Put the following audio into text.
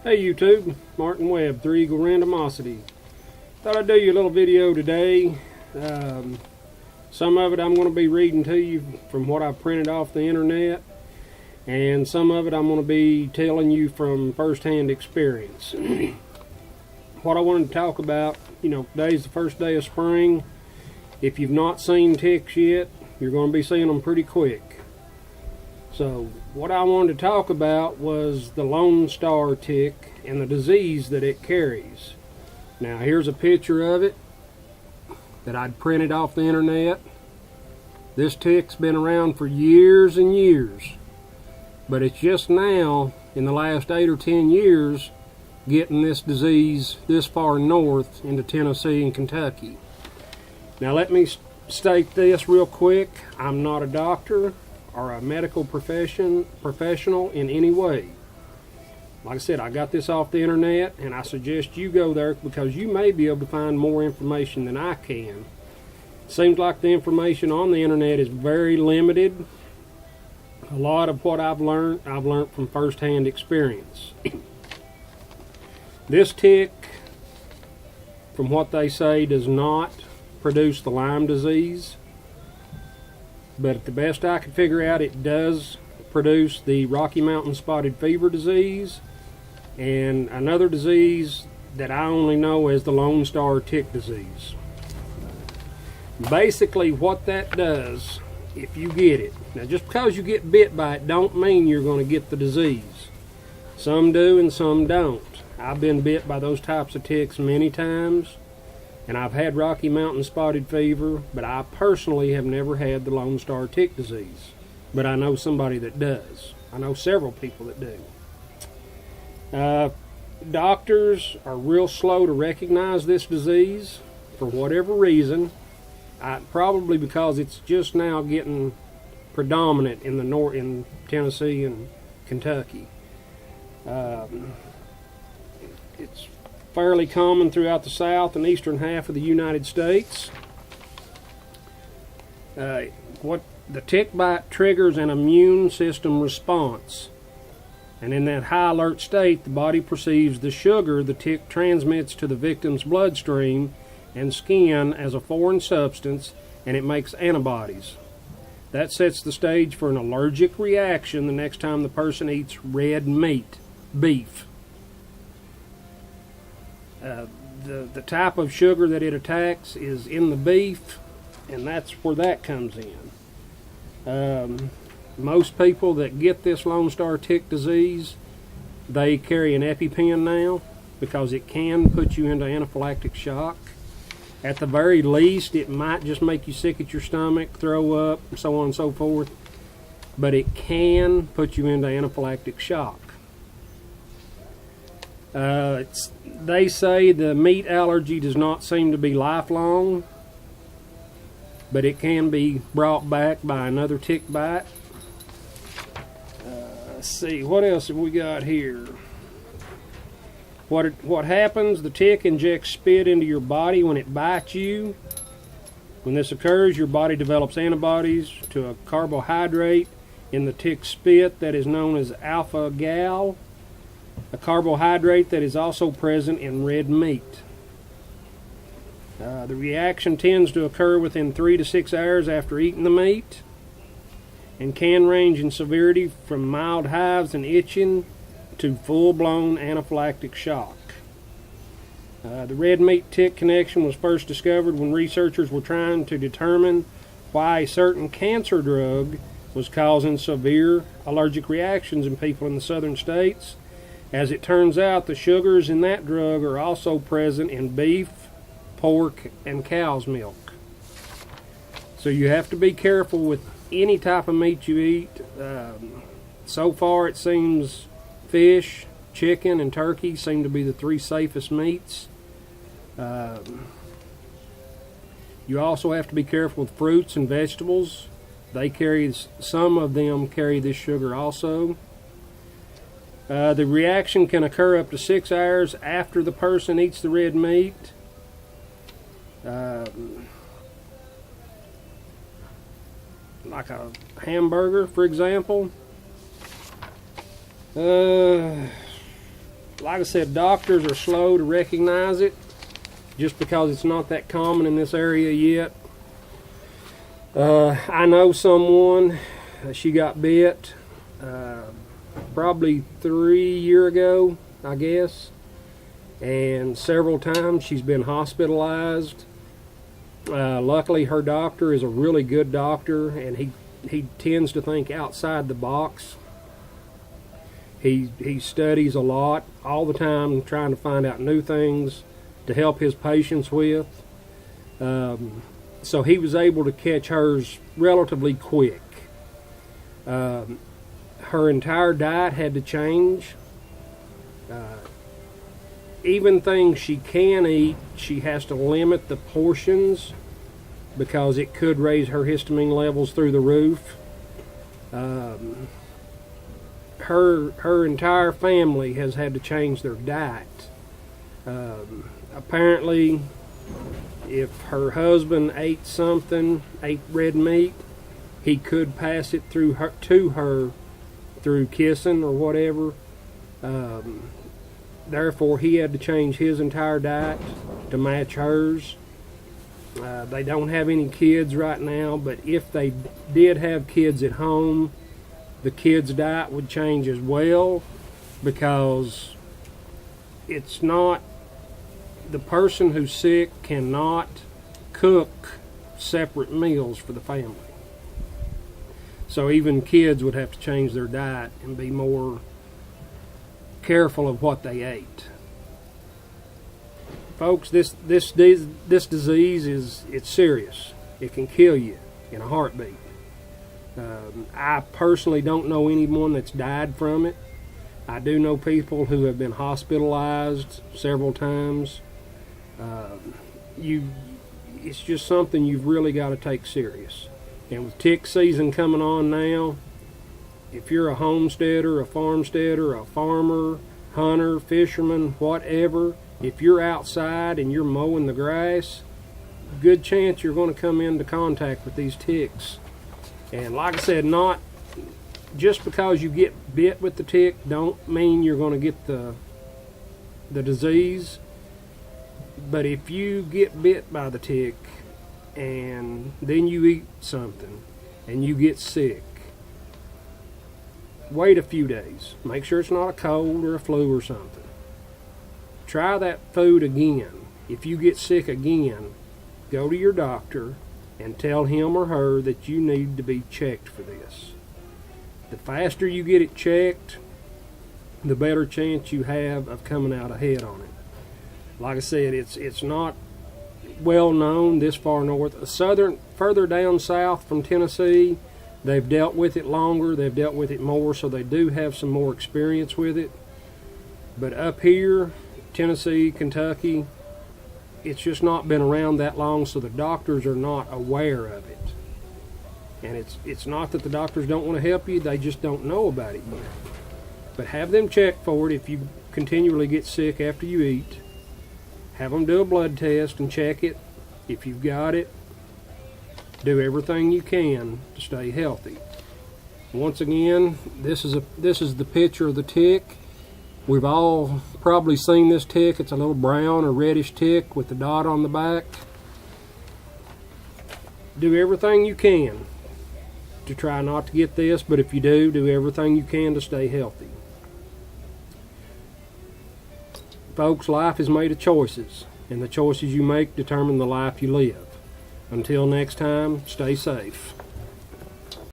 Hey YouTube, Martin Webb, 3 Eagle Randomosity. Thought I'd do you a little video today. Some of it I'm going to be reading to you from what I printed off the internet, and some of it I'm going to be telling you from first-hand experience. What I wanted to talk about, today's the first day of spring. If you've not seen ticks yet, you're going to be seeing them pretty quick. So what I wanted to talk about was the Lone Star tick and the disease that it carries. Now here's a picture of it that I'd printed off the internet. This tick's been around for years and years, but it's just now in the last 8 or 10 years getting this disease this far north into Tennessee and Kentucky. Now let me state this real quick. I'm not a doctor or a medical professional in any way. Like I said, I got this off the internet, and I suggest you go there because you may be able to find more information than I can. Seems like the information on the internet is very limited. A lot of what I've learned from first-hand experience. This tick, from what they say, does not produce the Lyme disease, but the best I could figure out, it does produce the Rocky Mountain Spotted Fever disease and another disease that I only know as the Lone Star tick disease. Basically what that does, if you get it, now just because you get bit by it don't mean you're going to get the disease. Some do and some don't. I've been bit by those types of ticks many times, and I've had Rocky Mountain Spotted Fever, but I personally have never had the Lone Star tick disease. But I know somebody that does. I know several people that do. Doctors are real slow to recognize this disease for whatever reason. Probably because it's just now getting predominant in in Tennessee and Kentucky. It's fairly common throughout the south and eastern half of the United States. What the tick bite triggers an immune system response, and in that high alert state the body perceives the sugar the tick transmits to the victim's bloodstream and skin as a foreign substance, and it makes antibodies. That sets the stage for an allergic reaction the next time the person eats red meat, beef. The type of sugar that it attacks is in the beef, and that's where that comes in. Most people that get this Lone Star tick disease, they carry an EpiPen now because it can put you into anaphylactic shock. At the very least, it might just make you sick at your stomach, throw up, and so on and so forth, but it can put you into anaphylactic shock. They say the meat allergy does not seem to be lifelong, but it can be brought back by another tick bite. Let's see, what else have we got here? What happens, the tick injects spit into your body when it bites you. When this occurs, your body develops antibodies to a carbohydrate in the tick spit that is known as alpha-gal, a carbohydrate that is also present in red meat. The reaction tends to occur within 3 to 6 hours after eating the meat and can range in severity from mild hives and itching to full-blown anaphylactic shock. The red meat tick connection was first discovered when researchers were trying to determine why a certain cancer drug was causing severe allergic reactions in people in the southern states. As it turns out, the sugars in that drug are also present in beef, pork, and cow's milk. So you have to be careful with any type of meat you eat. So far it seems fish, chicken, and turkey seem to be the 3 safest meats. You also have to be careful with fruits and vegetables. Some of them carry this sugar also. The reaction can occur up to 6 hours after the person eats the red meat. Like a hamburger, for example. Like I said, doctors are slow to recognize it just because it's not that common in this area yet. I know someone, she got bit probably 3 years ago, I guess, and several times she's been hospitalized. Luckily, her doctor is a really good doctor, and he tends to think outside the box. He studies a lot all the time, trying to find out new things to help his patients with. So he was able to catch hers relatively quick. Her entire diet had to change. Even things she can eat, she has to limit the portions because it could raise her histamine levels through the roof. Her entire family has had to change their diet. Apparently, if her husband ate red meat, he could pass it through her to her through kissing or whatever. Therefore, he had to change his entire diet to match hers. They don't have any kids right now, but if they did have kids at home, the kids' diet would change as well, because it's not, the person who's sick cannot cook separate meals for the family. So even kids would have to change their diet and be more careful of what they ate. Folks, this disease it's serious. It can kill you in a heartbeat. I personally don't know anyone that's died from it. I do know people who have been hospitalized several times. It's just something you've really got to take serious. And with tick season coming on now, if you're a homesteader, a farmsteader, a farmer, hunter, fisherman, whatever, if you're outside and you're mowing the grass, good chance you're going to come into contact with these ticks. And like I said, not just because you get bit with the tick don't mean you're going to get the disease. But if you get bit by the tick and then you eat something and you get sick, wait a few days. Make sure it's not a cold or a flu or something. Try that food again. If you get sick again, go to your doctor and tell him or her that you need to be checked for this. The faster you get it checked, the better chance you have of coming out ahead on it. Like I said, it's not well known this far north. Further down south from Tennessee, they've dealt with it longer, they've dealt with it more, so they do have some more experience with it. But up here, Tennessee, Kentucky, it's just not been around that long, so the doctors are not aware of it. And it's not that the doctors don't want to help you, they just don't know about it yet. But have them check for it if you continually get sick after you eat. Have them do a blood test and check it. If you've got it, do everything you can to stay healthy. Once again, this is the picture of the tick. We've all probably seen this tick. It's a little brown or reddish tick with the dot on the back. Do everything you can to try not to get this, but if you do everything you can to stay healthy. Folks, life is made of choices, and the choices you make determine the life you live. Until next time, stay safe.